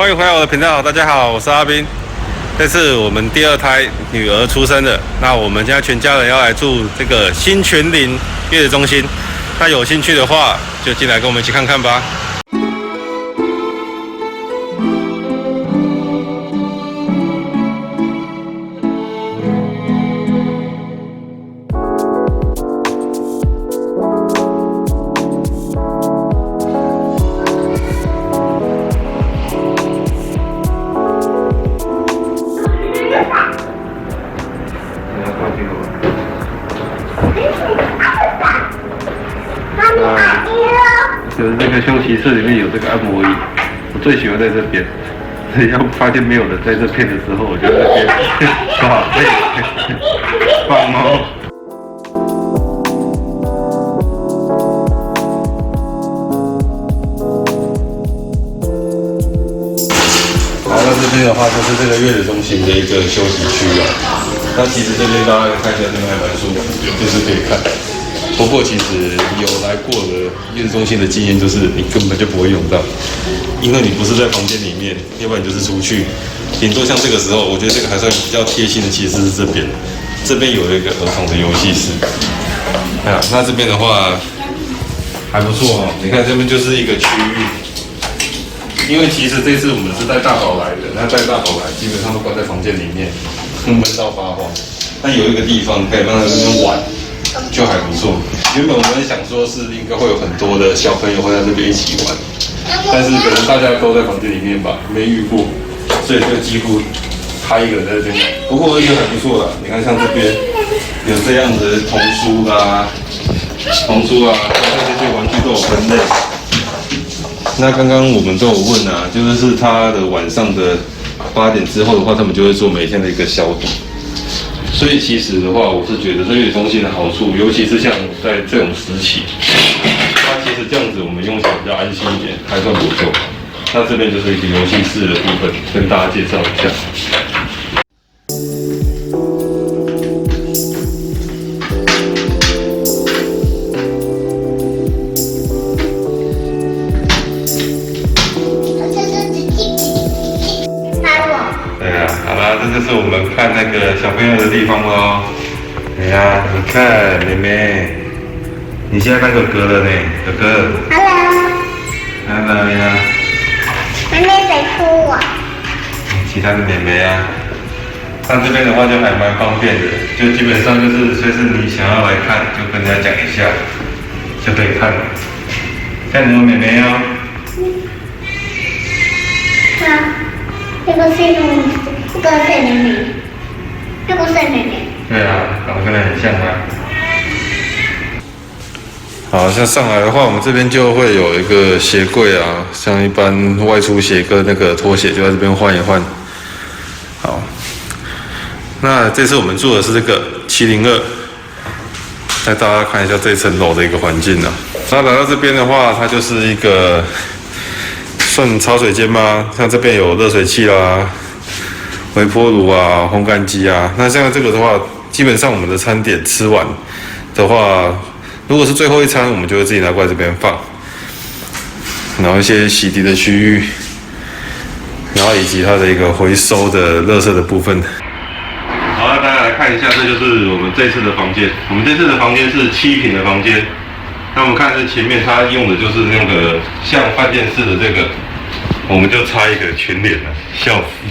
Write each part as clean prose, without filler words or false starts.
欢迎回来我的频道，大家好，我是阿斌。这次我们第二胎女儿出生了，那我们现在全家人要来住这个新全林月子中心。那有兴趣的话，就进来跟我们一起看看吧。就是这个休息室里面有这个按摩椅，我最喜欢在这边。要发现没有人在这片的时候，我就在这边耍废放猫。好，那这边的话就是这个月子中心的一个休息区了。那其实这边大家看一下，这边还蛮舒服，有电视可以看。不过其实有来过的月子中心的经验，就是你根本就不会用到，因为你不是在房间里面，要不然你就是出去。顶多像这个时候，我觉得这个还算比较贴心的，其实是这边，这边有一个儿童的游戏室。啊，那这边的话还不错哦，你看这边就是一个区域。因为其实这次我们是带大宝来的，那带大宝来基本上都关在房间里面，闷到发慌。那有一个地方可以让他在那边玩。就还不错。原本我们想说是应该会有很多的小朋友会在这边一起玩，但是可能大家都在房间里面吧，没遇过，所以就几乎他一个人在这边。不过一个还不错啦，你看像这边有这样的童书啊，像这些玩具都有分类。那刚刚我们都有问啊，就是他的晚上的8点之后的话，他们就会做每天的一个消毒。所以其实的话，我是觉得这月子中心的好处，尤其是像在这种时期，它其实这样子我们用起来比较安心一点，还算不错。那这边就是一个游戏室的部分，跟大家介绍一下。这就是我们看那个小朋友的地方喽。哎呀，你看妹妹，你现在当哥哥了呢，哥哥。Hello 呀。妹妹在哭我。其他的妹妹啊，那这边的话就还蛮方便的，就基本上就是随时你想要来看，就跟人家讲一下，就可以看了。像你有妹妹哦。这个是妹妹，这个是妹妹。对啊，长得跟她很像啊。好像上来的话，我们这边就会有一个鞋柜啊，像一般外出鞋跟那个拖鞋就在这边换一换。好，那这次我们住的是这个702，带大家看一下这层楼的一个环境啊。那来到这边的话，它就是一个算茶水间吗？像这边有热水器啦、微波炉啊、烘干机啊。那像这个的话，基本上我们的餐点吃完的话，如果是最后一餐，我们就会自己拿过来这边放。然后一些洗涤的区域，然后以及它的一个回收的垃圾的部分。好，那大家来看一下，这就是我们这次的房间。我们这次的房间是7坪的房间。那我们看这前面，它用的就是那个像饭店式的这个，我们就插一个全脸了，笑死！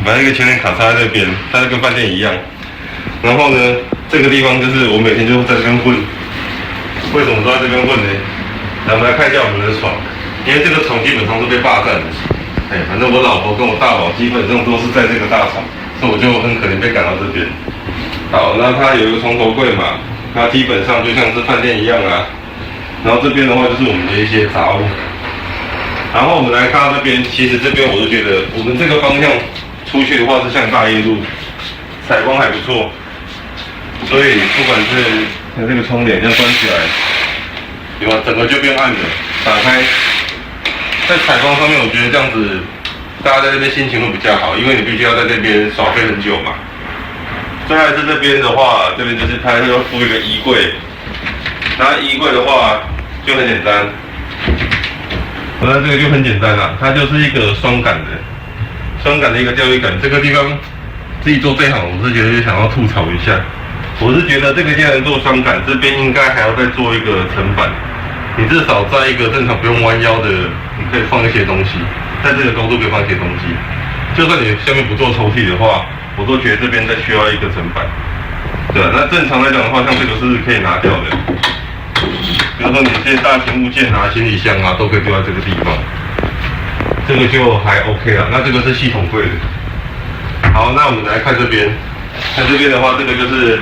把一个全脸卡插在这边，它就跟饭店一样。然后呢，这个地方就是我每天就在这边混。为什么都在这边混呢？来，我们来看一下我们的床，因为这个床基本上是被霸占的。反正我老婆跟我大宝基本上都是在这个大床，所以我就很可怜被赶到这边。好，那它有一个床头柜嘛，它基本上就像是饭店一样啊。然后这边的话就是我们的一些杂物，然后我们来看到这边，其实这边我就觉得我们这个方向出去的话是向大业路，采光还不错，所以不管是像这个窗帘这样关起来，对吧？整个就变暗了，打开，在采光上面我觉得这样子，大家在这边心情会比较好，因为你必须要在这边耍废很久嘛。再来是这边的话，这边就是它会附一个衣柜。那衣柜的话就很简单，那这个就很简单啦，它就是一个双杆的一个钓鱼杆。这个地方自己做这行，我是觉得想要吐槽一下。我是觉得这个既然做双杆，这边应该还要再做一个层板。你至少在一个正常不用弯腰的，你可以放一些东西，在这个高度可以放一些东西。就算你下面不做抽屉的话，我都觉得这边再需要一个层板。对啊，那正常来讲的话，像这个是可以拿掉的。比如说你这些大型物件啊、行李箱啊，都可以丢在这个地方，这个就还 OK 了。那这个是系统柜的。好，那我们来看这边，看这边的话，这个就是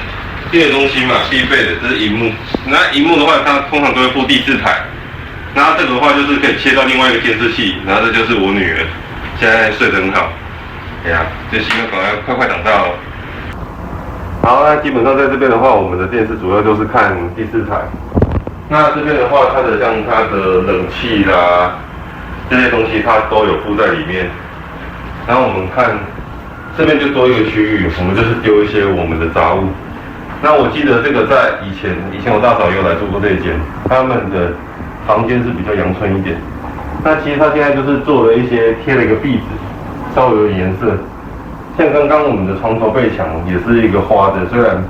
电的东西嘛，必备的，这是萤幕。那萤幕的话，它通常都会附第四台。那这个的话就是可以切到另外一个监视器，然后这就是我女儿，现在睡得很好。哎呀，这希望赶快快长大哦。好，那基本上在这边的话，我们的电视主要就是看第四台。那这边的话，它的像它的冷气啦，这些东西它都有附在里面。然后我们看这边就多一个区域，我们就是丢一些我们的杂物。那我记得这个在以前我大嫂也有来住过这一间，他们的房间是比较阳春一点。那其实他现在就是做了一些贴了一个壁纸，稍微有颜色。像刚刚我们的床头背墙也是一个花的，虽然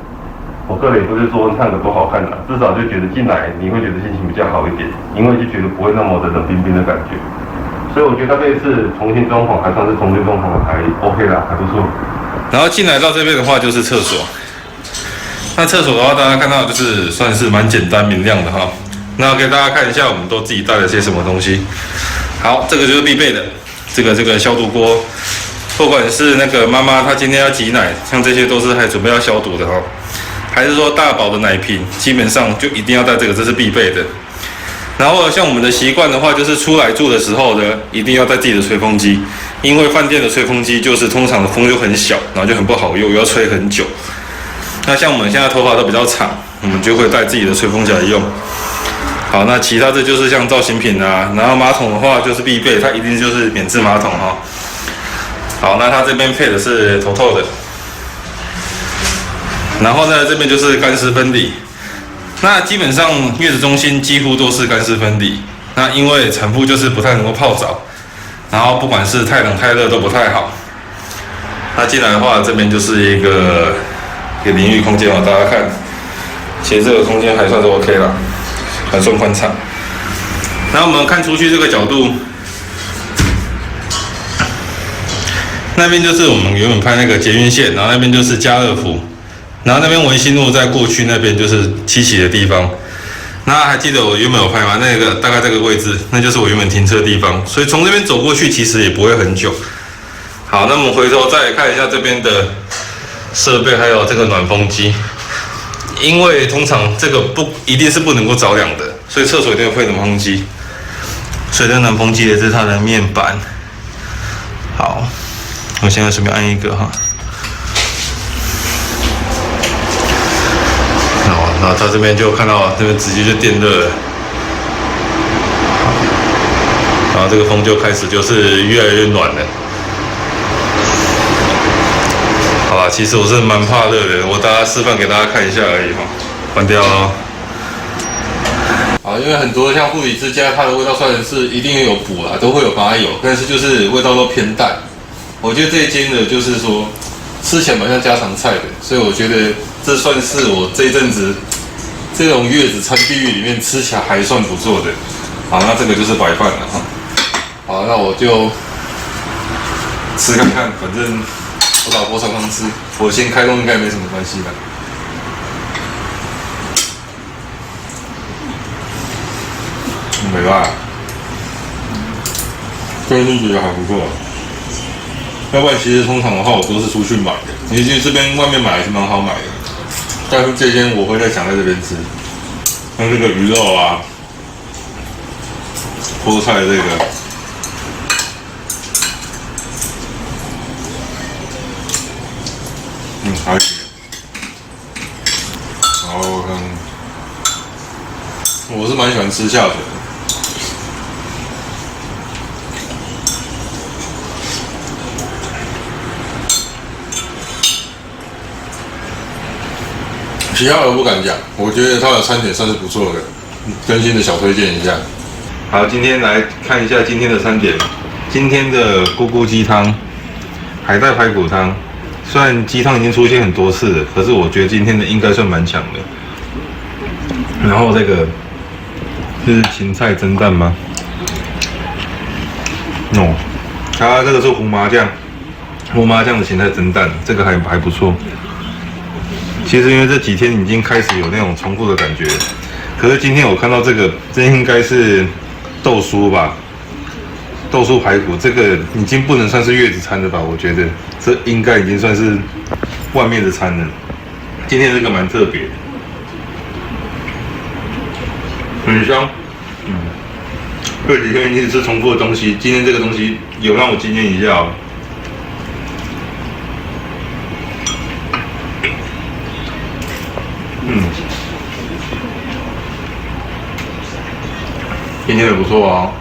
我个人也不是说看着多好看的，至少就觉得进来你会觉得心情比较好一点，因为就觉得不会那么的冷冰冰的感觉。所以我觉得这一次重新装潢还算是重新装潢还 OK 啦，还不错。然后进来到这边的话就是厕所。那厕所的话，大家看到就是算是蛮简单明亮的哈。那给大家看一下，我们都自己带了些什么东西。好，这个就是必备的，这个消毒锅，不管是那个妈妈她今天要挤奶，像这些都是还准备要消毒的哈。还是说大宝的奶瓶，基本上就一定要带这个，这是必备的。然后像我们的习惯的话，就是出来住的时候呢，一定要带自己的吹风机，因为饭店的吹风机就是通常的风就很小，然后就很不好用，要吹很久。那像我们现在头发都比较长，我们就会带自己的吹风机来用。好，那其他这就是像造型品啊，然后马桶的话就是必备，它一定就是免治马桶哈。好，那它这边配的是透透的，然后呢这边就是干湿分离。那基本上月子中心几乎都是干湿分离，那因为产妇就是不太能够泡澡，然后不管是太冷太热都不太好。那进来的话，这边就是一个淋浴空间哦，大家看，其实这个空间还算是 OK 啦，还算宽敞。然后我们看出去这个角度，那边就是我们原本拍那个捷运线，然后那边就是家乐福。然后那边文心路在过去那边就是七期的地方，那还记得我原本有拍吗？那个大概这个位置，那就是我原本停车的地方，所以从这边走过去其实也不会很久。好，那我们回头再看一下这边的设备，还有这个暖风机，因为通常这个一定是不能够着凉的，所以厕所一定会配暖风机。所以这个暖风机也是它的面板。好，我现在随便按一个哈。然后它这边就看到这边直接就电热了，然后这个风就开始就是越来越暖了。好啦，其实我是蛮怕热的，我大家示范给大家看一下而已哈，关掉哦。好，因为很多像护理之家，它的味道虽然是一定有补啦，都会有麻油，但是就是味道都偏淡。我觉得这一间的就是说吃起来蛮像家常菜的，所以我觉得这算是我这一阵子这种月子餐地狱里面吃起来还算不错的。好，那这个就是白饭了哈。好，那我就吃看看，反正我老婆常常吃，我先开动应该没什么关系吧。没办法，个人觉得还不错。要不然其实通常的话，我都是出去买的，因为这边外面买还是蛮好买的。但是这间我会再想在这边吃，像这个鱼肉啊，菠菜这个，还行。然后我是蛮喜欢吃下水的。其他我不敢讲，我觉得它的餐点算是不错的，更新的小推荐一下。好，今天来看一下今天的餐点。今天的咕咕鸡汤、海带排骨汤，虽然鸡汤已经出现很多次了，可是我觉得今天的应该算蛮强的。然后这个是芹菜蒸蛋吗？哦，它这个是胡麻酱的芹菜蒸蛋，这个还不错。其实因为这几天已经开始有那种重复的感觉，可是今天我看到这个，这应该是豆酥吧？豆酥排骨，这个已经不能算是月子餐了吧？我觉得这应该已经算是外面的餐了。今天这个蛮特别，很香。这几天一直吃重复的东西，今天这个东西有让我惊艳一下哦。今天也不错哦。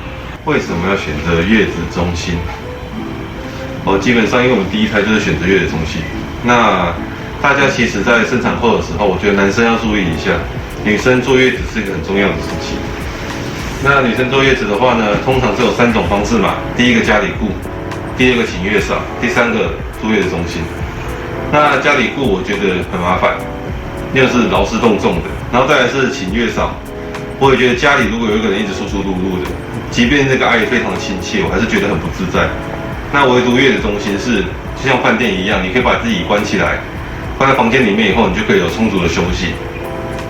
为什么要选择月子中心？基本上因为我们第一胎就是选择月子中心。那大家其实在生产后的时候，我觉得男生要注意一下，女生坐月子是一个很重要的事情。那女生坐月子的话呢，通常是有3种方式嘛。第一个家里顾，第二个请月嫂，第3个住月子中心。那家里顾我觉得很麻烦，又是劳师动众的，然后再来是请月嫂。我也觉得家里如果有一个人一直疏疏碌碌的，即便这个爱非常的亲切，我还是觉得很不自在。那唯独月子中心是就像饭店一样，你可以把自己关起来，关在房间里面以后，你就可以有充足的休息。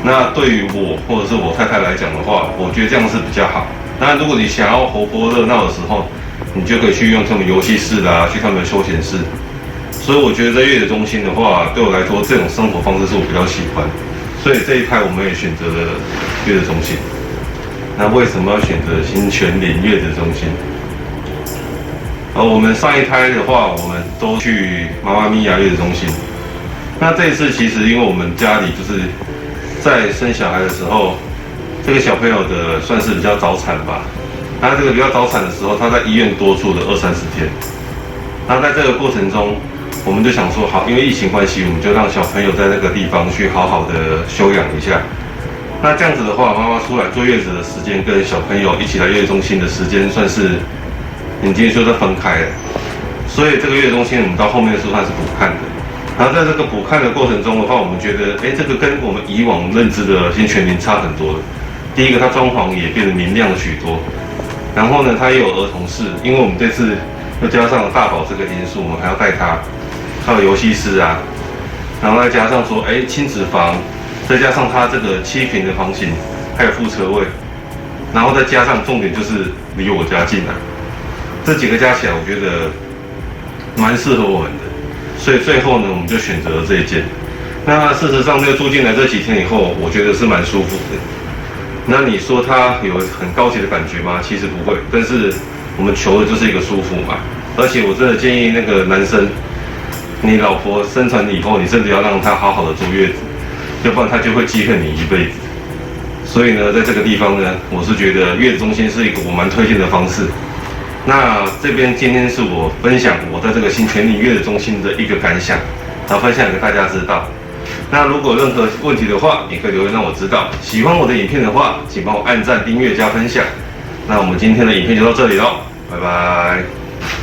那对于我或者是我太太来讲的话，我觉得这样是比较好。当然，如果你想要活泼热闹的时候，你就可以去用他们游戏室啦，去他们的休闲室。所以我觉得在月子中心的话，对我来说这种生活方式是我比较喜欢。所以这一胎我们也选择了月子中心。那为什么要选择新全联月子中心？我们上一胎的话，我们都去妈妈咪呀月子中心。那这一次其实因为我们家里就是在生小孩的时候，这个小朋友的算是比较早产吧。那这个比较早产的时候，他在医院多住了20-30天。那在这个过程中，我们就想说，好，因为疫情关系，我们就让小朋友在那个地方去好好的休养一下。那这样子的话，妈妈出来坐月子的时间跟小朋友一起来月子中心的时间，算是已经说是分开了。所以这个月子中心我们到后面的时候它是补看的。然后在这个补看的过程中的话，我们觉得，这个跟我们以往认知的新全民差很多了。第一个，它装潢也变得明亮了许多。然后呢，它也有儿童室，因为我们这次又加上了大宝这个因素，我们还要带他，还有游戏室啊，然后再加上说，亲子房，再加上它这个7坪的房型，还有副车位，然后再加上重点就是离我家近啊，这几个加起来，我觉得蛮适合我们的。所以最后呢，我们就选择了这一间。那事实上，这个住进来这几天以后，我觉得是蛮舒服的。那你说它有很高级的感觉吗？其实不会，但是我们求的就是一个舒服嘛。而且我真的建议那个男生，你老婆生产以后，你真的要让她好好的坐月子，要不然她就会记恨你一辈子。所以呢，在这个地方呢，我是觉得月子中心是一个我蛮推荐的方式。那这边今天是我分享我在这个新全联月子中心的一个感想，然后分享给大家知道。那如果有任何问题的话，你可以留言让我知道。喜欢我的影片的话，请帮我按赞、订阅、加分享。那我们今天的影片就到这里喽，拜拜。